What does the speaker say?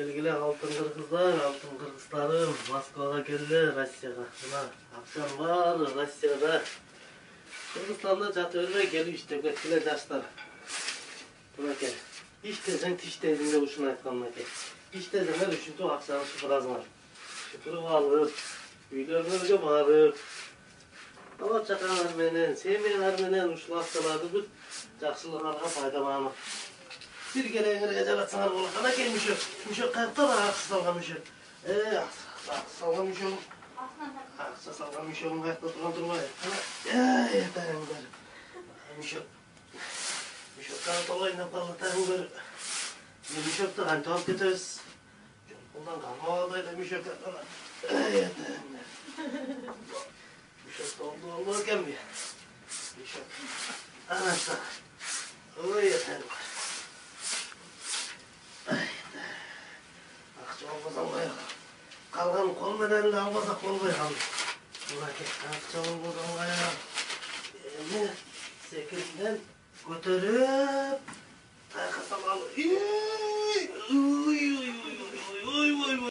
Келгиле алтын кыргыздарым, Москвага келгиле, Россияга. Мына акчам бар, Россияда. Кыргызстанда жата бербей келип иштеп кеткиле жаштар. Мынакей. İştesен тиштейсиң деп ушуну айткан мынакей. İşтесеңер ушинтип акчаны шыпыразыңар. Шыпырып алып, үйлөрүңөргө барып, ала чакаңар менен, семьялар менен ушул акчаларды бүт жакшылыгыңарга пайдаланып. Bir gereğine жаратсаңар болот. Анакей мüşök кайыкта да акча салган мüşök. Акча салган мüşök. Акча салган мüşөгүм кайыкта турган турбайбы? Тагыңдар. Мüşök каны толо ойноп калды тагыңдар. Мüşөктү кантип алып кетебиз? Колдон калмабы эле мüşök. Müşök doldu olmaz ekenmi? Müşök. Anasını. Oy yeter var. Akça olmadan koyalım. Kalgan kol menen de almasak olmay kaldı. Bırakın akça olmadan koyalım. Sekizden götürüp